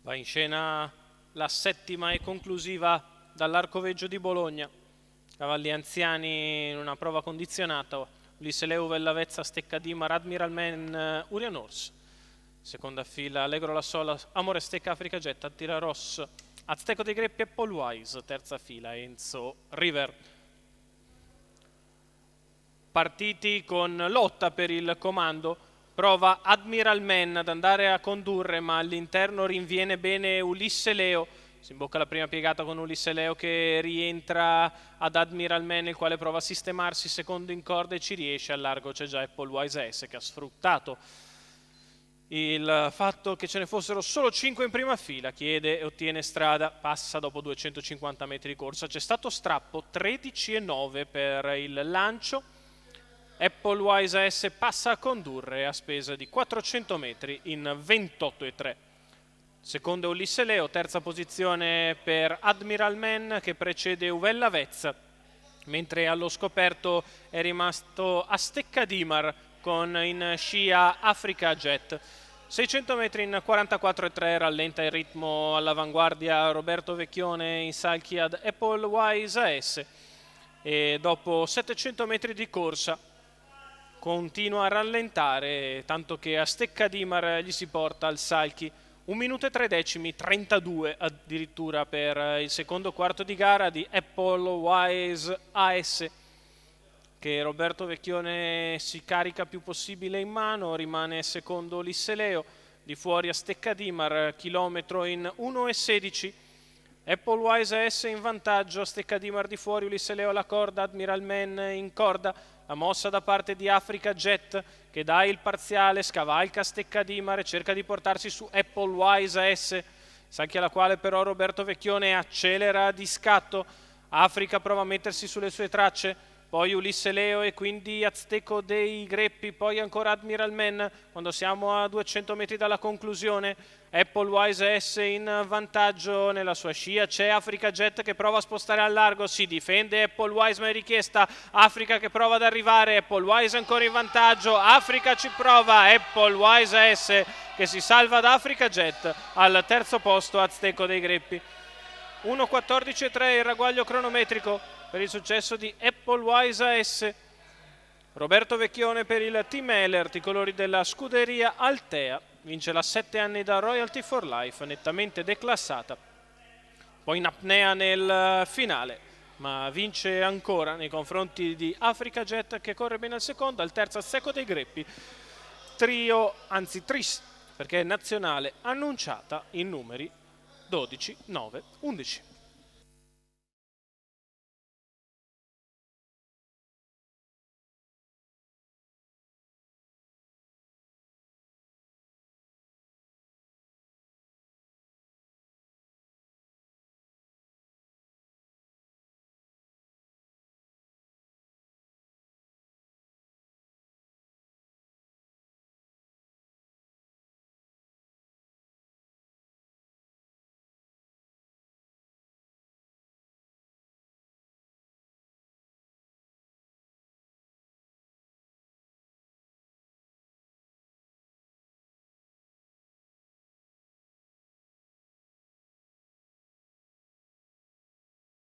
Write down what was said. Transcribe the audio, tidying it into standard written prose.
Va in scena la settima e conclusiva dall'Arcoveggio di Bologna. Cavalli anziani in una prova condizionata. Ulisse Leu, Vellavezza, Steccadimar, Admiral Man, Urian Horse. Seconda fila Allegro La Sola, Amore Stecca, Africa Jet, Attila Ross, Azteco dei Greppi e Paul Wise. Terza fila Enzo River. Partiti con lotta per il comando. Prova Admiral Man ad andare a condurre, ma all'interno rinviene bene Ulisse Leo. Si imbocca la prima piegata con Ulisse Leo che rientra ad Admiral Man, il quale prova a sistemarsi secondo in corda e ci riesce. Al largo c'è già Apple Wise S che ha sfruttato il fatto che ce ne fossero solo 5 in prima fila, chiede e ottiene strada, passa dopo 250 metri di corsa. C'è stato strappo 13,9 per il lancio. Apple Wise S passa a condurre a spesa di 400 metri in 28,3. Secondo Ulisse Leo, terza posizione per Admiral Man che precede Uvella Vezza, mentre allo scoperto è rimasto a Steccadimar con in scia Africa Jet. 600 metri in 44,3, rallenta il ritmo all'avanguardia Roberto Vecchione in salchi ad Apple Wise S e dopo 700 metri di corsa continua a rallentare, tanto che a Steccadimar gli si porta al salchi 1 minuto e 3 decimi, 32 addirittura per il secondo quarto di gara di Apple Wise AS, che Roberto Vecchione si carica più possibile in mano. Rimane secondo Ulisse Leo, di fuori a Steccadimar, chilometro in 1,16. Apple Wise S in vantaggio, a Steccadimar di fuori, Ulisse Leo alla corda, Admiral Man in corda. La mossa da parte di Africa Jet che dà il parziale, scavalca Steccadimar e cerca di portarsi su Apple Wise S, salchi alla quale però Roberto Vecchione accelera di scatto. Africa prova a mettersi sulle sue tracce, poi Ulisse Leo e quindi Azteco dei Greppi, poi ancora Admiral Man. Quando siamo a 200 metri dalla conclusione, Apple Wise S in vantaggio nella sua scia. C'è Africa Jet che prova a spostare al largo, si difende Apple Wise ma è richiesta. Africa che prova ad arrivare, Apple Wise ancora in vantaggio, Africa ci prova, Apple Wise S che si salva da Africa Jet. Al terzo posto Azteco dei Greppi. 1.14,3 il ragguaglio cronometrico per il successo di Apple Wise S. Roberto Vecchione per il Team Elert, i colori della scuderia Altea, vince la 7 anni da Royalty for Life, nettamente declassata, poi in apnea nel finale, ma vince ancora nei confronti di Africa Jet che corre bene al secondo. Al terzo Azteco dei Greppi, trio, anzi tris, perché è nazionale annunciata in numeri 12, 9, 11.